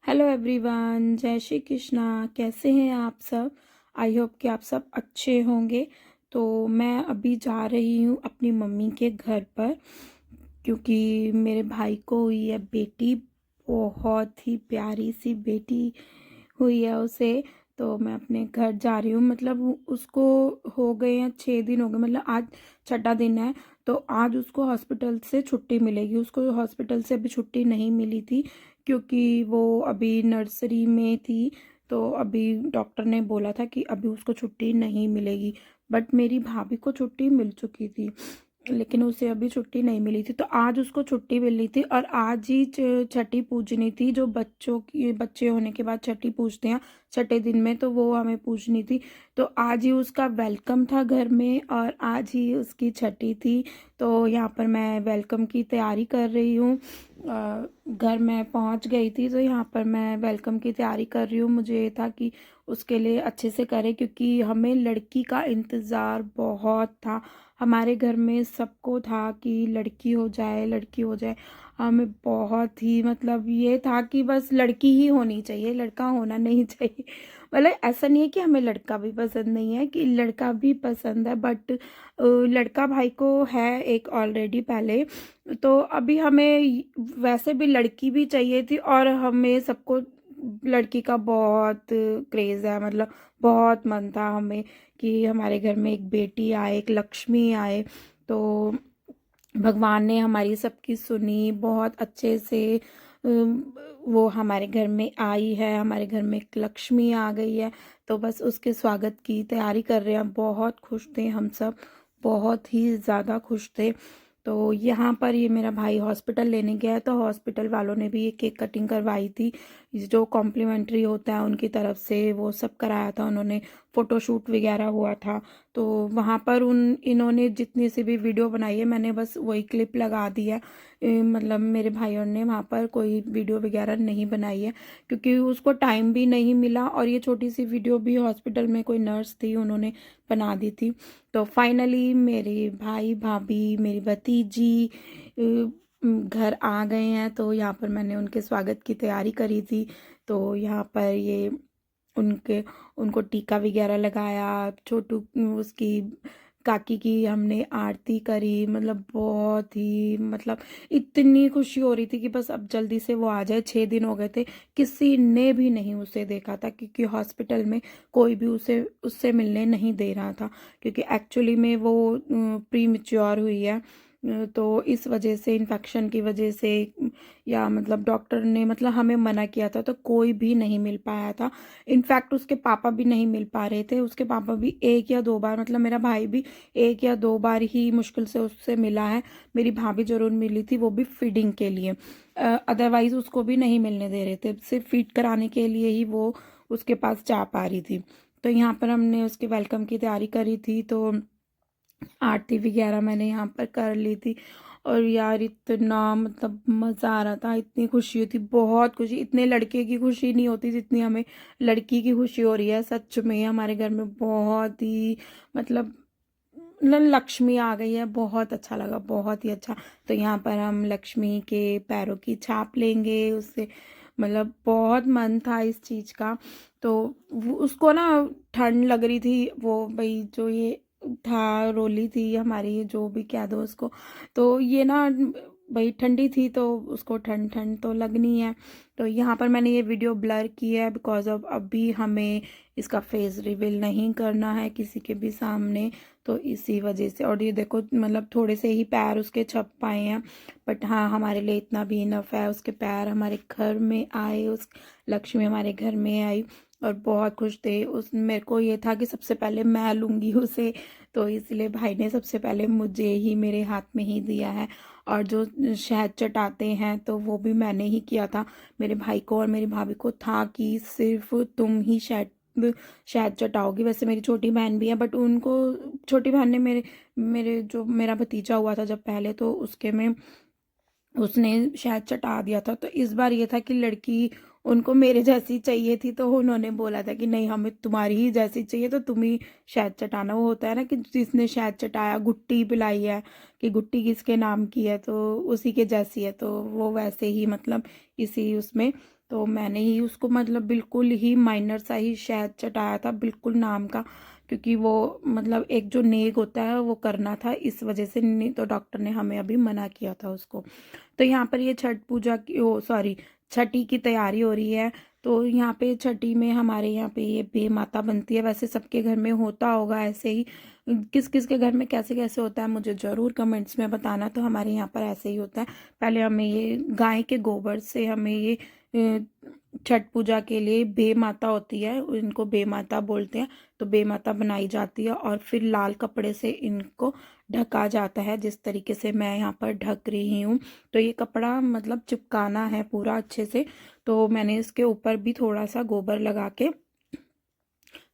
Hello everyone, जय श्री कृष्णा। कैसे हैं आप सब? आई होप कि आप सब अच्छे होंगे। तो मैं अभी जा रही हूँ अपनी मम्मी के घर पर, क्योंकि मेरे भाई को हुई है बेटी। बहुत ही प्यारी सी बेटी हुई है उसे। तो मैं अपने घर जा रही हूँ, मतलब उसको हो गए हैं 6 दिन हो गए, मतलब आज छठा दिन है। तो आज उसको हॉस्पिटल से छुट्टी मिलेगी। उसको हॉस्पिटल से अभी छुट्टी नहीं मिली थी, क्योंकि वो अभी नर्सरी में थी। तो अभी डॉक्टर ने बोला था कि अभी उसको छुट्टी नहीं मिलेगी। बट मेरी भाभी को छुट्टी मिल चुकी थी, लेकिन उसे अभी छुट्टी नहीं मिली थी। तो आज उसको छुट्टी मिली थी और आज ही छठी पूजनी थी, जो बच्चों की बच्चे होने के बाद छठी पूजते हैं छठे दिन में, तो वो हमें पूजनी थी। तो आज ही उसका वेलकम था घर में और आज ही उसकी छठी थी। तो यहाँ पर मैं वेलकम की तैयारी कर रही हूँ। घर में पहुँच गई थी, तो यहाँ पर मैं वेलकम की तैयारी कर रही हूँ। मुझे ये था कि उसके लिए अच्छे से करें, क्योंकि हमें लड़की का इंतज़ार बहुत था। हमारे घर में सबको था कि लड़की हो जाए, लड़की हो जाए। हमें बहुत ही, मतलब ये था कि बस लड़की ही होनी चाहिए, लड़का होना नहीं चाहिए। मतलब ऐसा नहीं है कि हमें लड़का भी पसंद नहीं है, कि लड़का भी पसंद है, बट लड़का भाई को है एक ऑलरेडी पहले। तो अभी हमें वैसे भी लड़की भी चाहिए थी, और हमें सबको लड़की का बहुत क्रेज़ है, मतलब बहुत मन था हमें कि हमारे घर में एक बेटी आए, एक लक्ष्मी आए। तो भगवान ने हमारी सबकी सुनी बहुत अच्छे से। वो हमारे घर में आई है, हमारे घर में एक लक्ष्मी आ गई है। तो बस उसके स्वागत की तैयारी कर रहे हैं। बहुत खुश थे हम सब, बहुत ही ज़्यादा खुश थे। तो यहाँ पर ये मेरा भाई हॉस्पिटल लेने गया है, तो हॉस्पिटल वालों ने भी ये केक कटिंग करवाई थी, जो कॉम्प्लीमेंट्री होता है उनकी तरफ से, वो सब कराया था उन्होंने। फ़ोटोशूट वगैरह हुआ था। तो वहाँ पर इन्होंने जितनी सी भी वीडियो बनाई है, मैंने बस वही क्लिप लगा दी है। मतलब मेरे भाइयों ने वहाँ पर कोई वीडियो वगैरह नहीं बनाई है, क्योंकि उसको टाइम भी नहीं मिला, और ये छोटी सी वीडियो भी हॉस्पिटल में कोई नर्स थी, उन्होंने बना दी थी। तो फाइनली मेरे भाई भाभी, मेरी भतीजी घर आ गए हैं। तो यहाँ पर मैंने उनके स्वागत की तैयारी करी थी। तो यहाँ पर ये उनके उनको टीका वगैरह लगाया, छोटू उसकी काकी की हमने आरती करी। मतलब बहुत ही, मतलब इतनी खुशी हो रही थी कि बस अब जल्दी से वो आ जाए। 6 दिन हो गए थे, किसी ने भी नहीं उसे देखा था, क्योंकि हॉस्पिटल में कोई भी उसे उससे मिलने नहीं दे रहा था, क्योंकि एक्चुअली में वो प्री मैच्योर हुई है। तो इस वजह से, इन्फेक्शन की वजह से, या मतलब डॉक्टर ने मतलब हमें मना किया था, तो कोई भी नहीं मिल पाया था। इनफैक्ट उसके पापा भी नहीं मिल पा रहे थे। उसके पापा भी 1 या 2 बार, मतलब मेरा भाई भी 1 या 2 बार ही मुश्किल से उससे मिला है। मेरी भाभी जरूर मिली थी, वो भी फीडिंग के लिए। अदरवाइज उसको भी नहीं मिलने दे रहे थे, सिर्फ फीड कराने के लिए ही वो उसके पास जा पा रही थी। तो यहाँ पर हमने उसके वेलकम की तैयारी करी थी। तो आरती वगैरह मैंने यहाँ पर कर ली थी। और यार इतना, मतलब मज़ा आ रहा था, इतनी खुशी होती, बहुत खुशी। इतने लड़के की खुशी नहीं होती जितनी हमें लड़की की खुशी हो रही है। सच में हमारे घर में बहुत ही, मतलब लक्ष्मी आ गई है। बहुत अच्छा लगा, बहुत ही अच्छा। तो यहाँ पर हम लक्ष्मी के पैरों की छाप लेंगे उससे। मतलब बहुत मन था इस चीज़ का। तो उसको ना ठंड लग रही थी, वो भाई जो ये था, रोली थी हमारी, जो भी कह दो उसको। तो ये ना भाई ठंडी थी, तो उसको ठंड ठंड तो लगनी है। तो यहाँ पर मैंने ये वीडियो ब्लर की है, बिकॉज ऑफ अभी हमें इसका फेस रिवील नहीं करना है किसी के भी सामने। तो इसी वजह से, और ये देखो, मतलब थोड़े से ही पैर उसके छप पाए हैं, बट हाँ हमारे लिए इतना भी इनफ है। उसके पैर हमारे घर में आए, उस लक्ष्मी हमारे घर में आई, और बहुत खुश थे। उस मेरे को ये था कि सबसे पहले मैं लूँगी उसे, तो इसलिए भाई ने सबसे पहले मुझे ही, मेरे हाथ में ही दिया है। और जो शहद चटाते हैं, तो वो भी मैंने ही किया था। मेरे भाई को और मेरी भाभी को था कि सिर्फ तुम ही शहद चटाओगी। वैसे मेरी छोटी बहन भी है, बट उनको, छोटी बहन ने मेरे मेरे जो मेरा भतीजा हुआ था जब पहले, तो उसके में उसने शायद चटा दिया था। तो इस बार ये था कि लड़की उनको मेरे जैसी चाहिए थी, तो उन्होंने बोला था कि नहीं, हमें तुम्हारी ही जैसी चाहिए, तो तुम ही शायद चटाना। वो होता है ना कि जिसने शायद चटाया, गुट्टी पिलाई है, कि गुट्टी किसके नाम की है, तो उसी के जैसी है। तो वो वैसे ही, मतलब इसी उसमें तो मैंने ही उसको मतलब बिल्कुल ही माइनर सा ही शहद चटाया था, बिल्कुल नाम का, क्योंकि वो मतलब एक जो नेक होता है वो करना था, इस वजह से, नहीं तो डॉक्टर ने हमें अभी मना किया था उसको। तो यहाँ पर ये छठ पूजा की, ओ सॉरी, छठी की तैयारी हो रही है। तो यहाँ पे छठी में हमारे यहाँ पे ये बे माता बनती है, वैसे सबके घर में होता होगा ऐसे ही, किस किस के घर में कैसे कैसे होता है मुझे ज़रूर कमेंट्स में बताना। तो हमारे यहाँ पर ऐसे ही होता है। पहले हमें ये गाय के गोबर से हमें ये छठ पूजा के लिए बे माता होती है, इनको बे माता बोलते हैं, तो बे माता बनाई जाती है और फिर लाल कपड़े से इनको ढका जाता है, जिस तरीके से मैं यहाँ पर ढक रही हूँ। तो ये कपड़ा मतलब चिपकाना है पूरा अच्छे से। तो मैंने इसके ऊपर भी थोड़ा सा गोबर लगा के,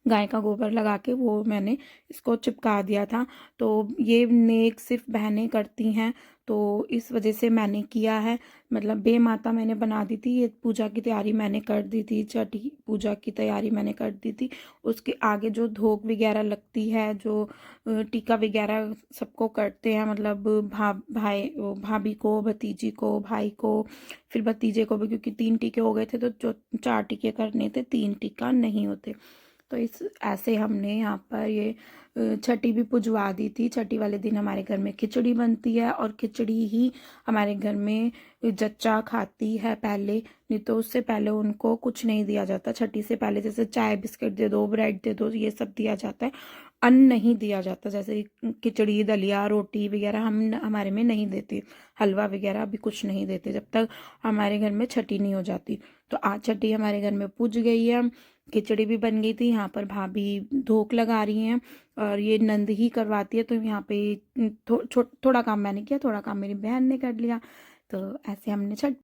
गाय का गोबर लगा के वो मैंने इसको चिपका दिया था। तो ये नेक सिर्फ बहनें करती हैं, तो इस वजह से मैंने किया है। मतलब बे माता मैंने बना दी थी, ये पूजा की तैयारी मैंने कर दी थी, छठी पूजा की तैयारी मैंने कर दी थी। उसके आगे जो धोक वगैरह लगती है, जो टीका वगैरह सबको करते हैं, मतलब भाभी को, भतीजी को, भाई को, फिर भतीजे को भी, क्योंकि 3 टीके हो गए थे, तो जो 4 टीके करने थे, 3 टीका नहीं होते। तो इस ऐसे हमने यहाँ पर ये छठी भी पुजवा दी थी। छठी वाले दिन हमारे घर में खिचड़ी बनती है, और खिचड़ी ही हमारे घर में जच्चा खाती है पहले, नहीं तो उससे पहले उनको कुछ नहीं दिया जाता। छठी से पहले जैसे चाय बिस्किट दे दो, ब्रेड दे दो, ये सब दिया जाता है, अन्न नहीं दिया जाता। जैसे खिचड़ी, दलिया, रोटी वगैरह हम हमारे में नहीं देते, हलवा वगैरह भी कुछ नहीं देते जब तक हमारे घर में छठी नहीं हो जाती। तो आज छठी हमारे घर में पूज गई है, खिचड़ी भी बन गई थी। यहाँ पर भाभी धोक लगा रही हैं, और ये नंद ही करवाती है, तो यहाँ पे थोड़ा काम मैंने किया, थोड़ा काम मेरी बहन ने कर लिया। तो ऐसे हमने छठ